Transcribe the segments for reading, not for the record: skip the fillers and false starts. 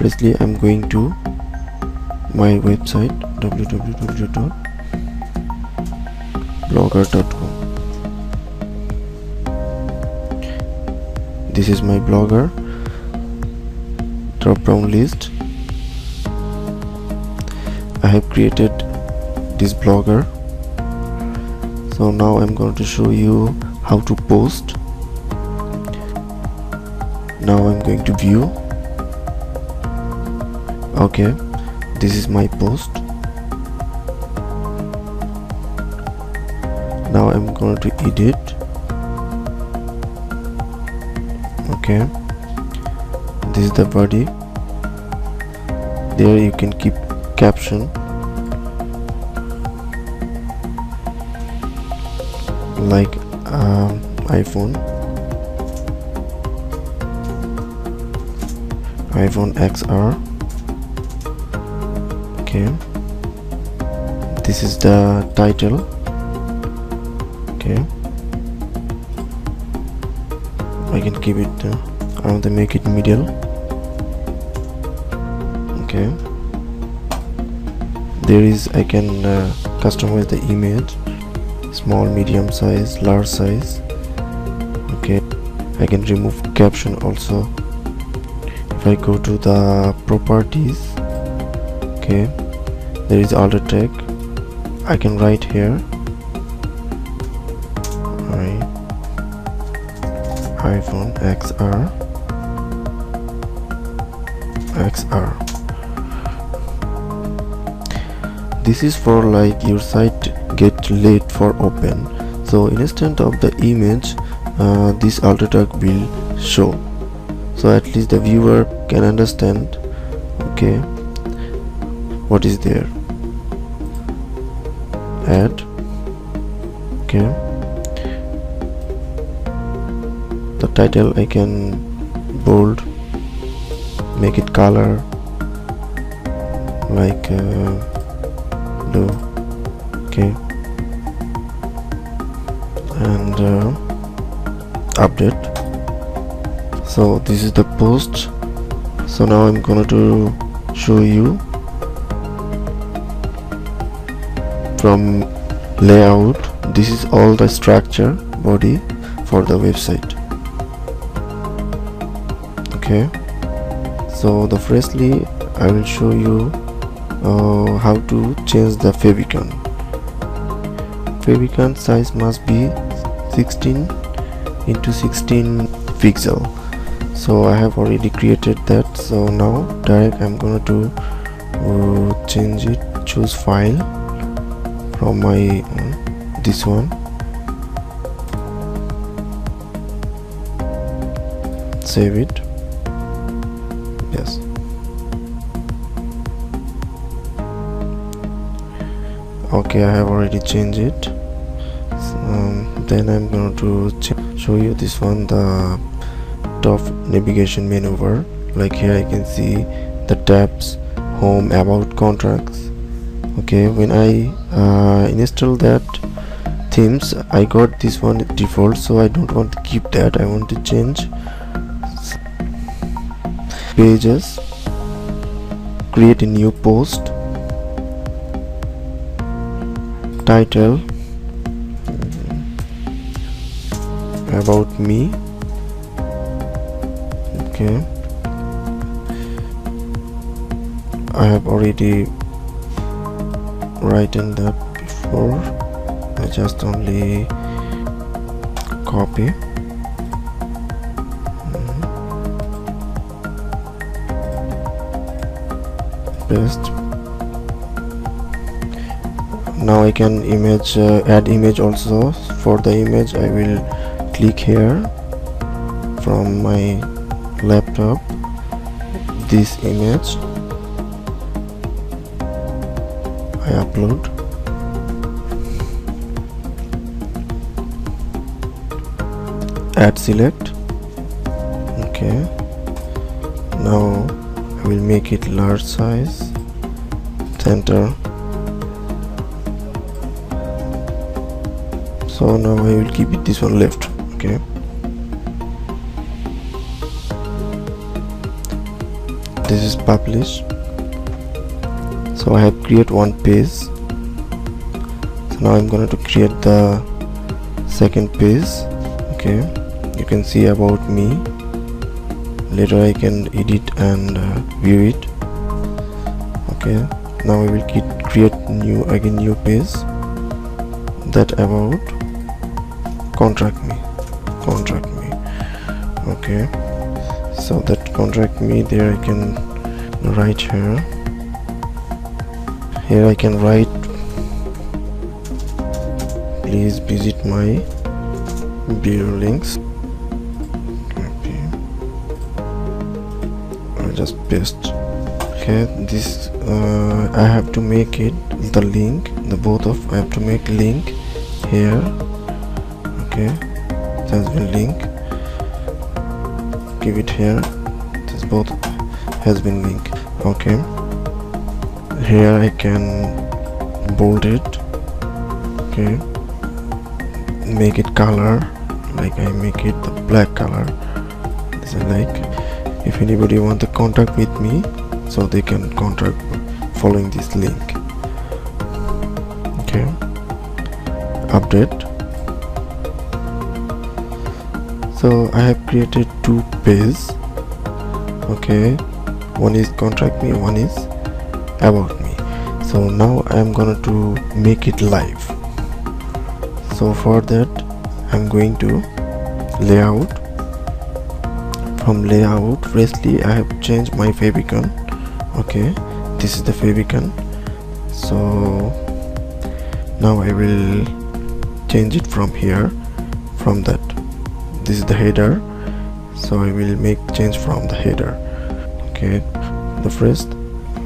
firstly I'm going to my website www.blogger.com. This is my Blogger drop down list. I have created this Blogger. So now I'm going to show you how to post. Now I'm going to view. Okay, this is my post. Now I'm going to edit. Okay, this is the body. There you can keep caption like iPhone XR. Okay, this is the title. Okay, I can keep it I want to make it middle. Okay, there is I can customize the image, small, medium size, large size. Okay, I can remove caption also. If I go to the properties, okay, there is alt tag. I can write here iPhone XR. This is for like your site get late for open, so instead of the image this alt tag will show, so at least the viewer can understand okay what is there. Add. Okay, the title I can bold, make it color like blue. Okay, and update. So this is the post. So now I'm going to show you from layout. This is all the structure body for the website. Okay, so the firstly I will show you how to change the favicon. Favicon size must be 16 into 16 pixel. So I have already created that. So now direct I'm gonna to change it, choose file from my this one, save it. Yes, okay, I have already changed it. Then I'm going to show you this one, the top navigation menu bar. Like here I can see the tabs, home, about, contracts. Okay, when I install that themes, I got this one default, so I don't want to keep that. I want to change pages, create a new post, title, about me. Okay, I have already written that before. I just only copy. Paste. Now I can image add image also. For the image I will click here from my laptop, this image I upload. Add select. Okay, now I will make it large size, center. So now I will keep it this one left. Okay, this is publish. So I have created one page. So now I'm going to create the second page. Okay, you can see about me. Later I can edit and view it. Okay, now I will create new page that about contact me. Okay, so that contact me, there I can write here I can write, please visit my video links. Okay, I'll just paste. Okay, this I have to make it the link, I have to make link here. Okay, it has been link, give it here, this both has been link. Okay, here I can bold it. Okay, make it color, like I make it the black color. This is like, if anybody want to contact with me, so they can contact following this link. Okay, update. So I have created two pages. Okay, one is contact me, one is about me. So now I am going to make it live. So for that I'm going to layout. From layout, firstly I have changed my favicon. Okay, this is the favicon. So now I will change it from here, from that. This is the header, so I will make change from the header. Okay, the first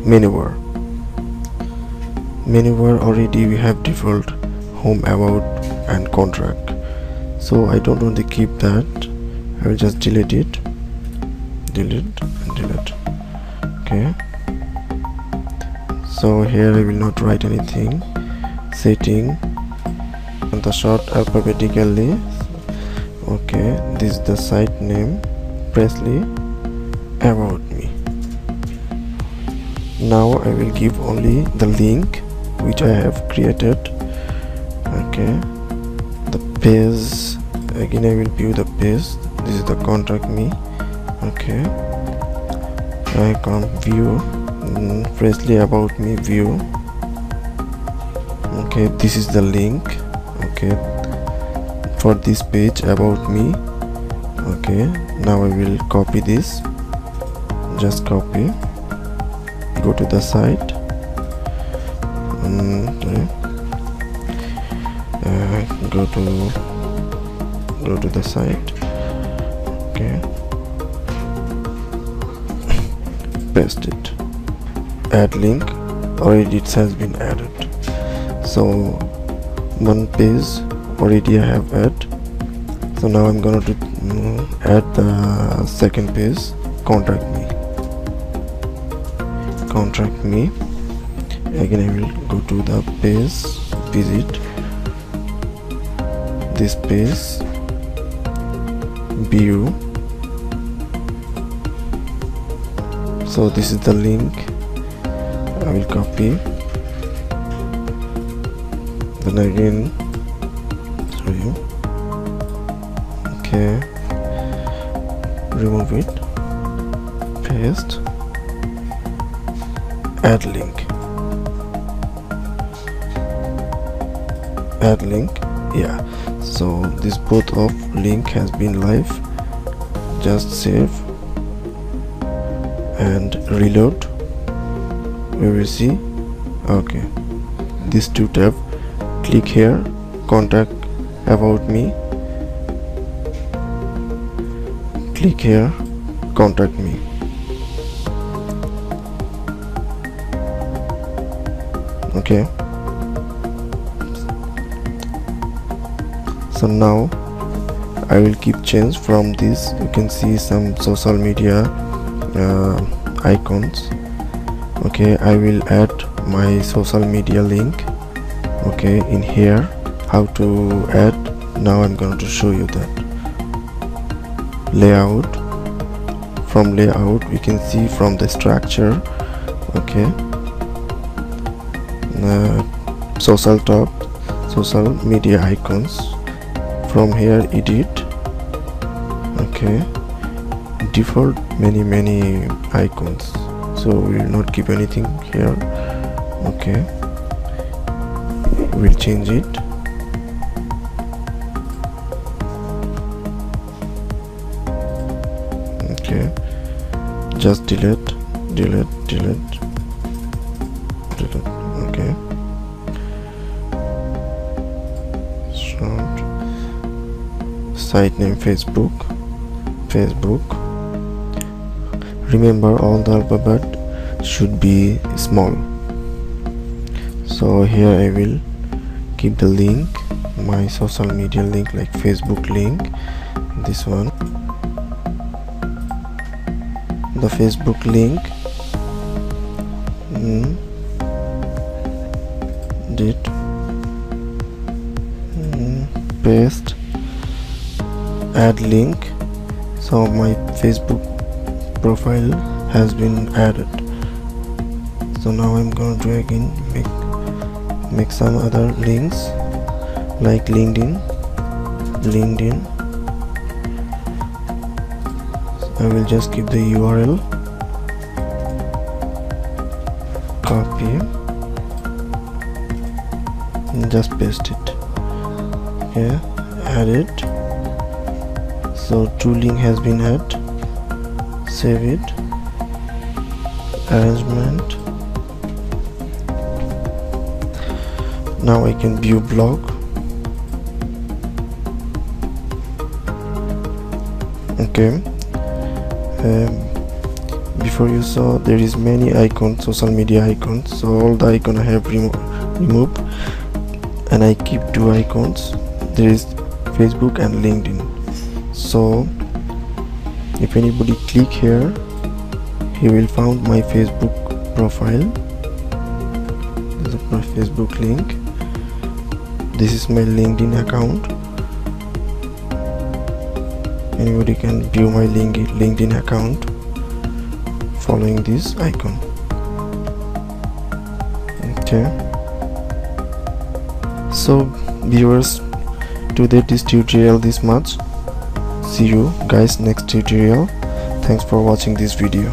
menu bar already we have default home, about and contract, so I don't want to keep that. I will just delete it, delete. Okay, so here I will not write anything. Setting and the short alphabetically. Okay, this is the site name, Presley about me. Now I will give only the link which I have created. Okay, the page, again I will view the page. This is the contact me. Okay, I can view Presley about me view. Okay, this is the link. Okay, for this page about me. Okay, now I will copy this, just copy, go to the site, go to the site. Okay, paste it, add link, already it has been added. So one page already I have added. So now I'm gonna add the second page, contact me. Again I will go to the page, visit this page, view. So this is the link, I will copy, then again show you. Okay, remove it, paste, add link, yeah. So this both of link has been live. Just save and reload. We will see. Okay, these two tab, click here, contact about me, click here, contact me. Okay, so now I will keep change from this. You can see some social media icons. Okay, I will add my social media link. Okay, in here, how to add, now I'm going to show you that. Layout, from layout we can see from the structure. Okay, social top, social media icons. From here edit. Okay, default many icons, so we will not keep anything here. Okay, we'll change it. Okay, just delete. Okay, short site name Facebook. Remember, all the alphabet should be small. So here I will keep the link, my social media link, like Facebook link, this one, the Facebook link. Paste, add link. So my Facebook profile has been added. So now I'm going to again make some other links like LinkedIn. I will just keep the URL, copy and just paste it. Okay, add it. So 2 link has been added. Save it. Arrangement. Now I can view blog. Okay, before you saw there is many icons, social media icons, so all the icon I have removed, and I keep 2 icons. There is Facebook and LinkedIn. So if anybody click here, he will found my Facebook profile. This is my Facebook link. This is my LinkedIn account. Anybody can view my LinkedIn account following this icon. Okay, so viewers, today this tutorial this much. See you guys next tutorial. Thanks for watching this video.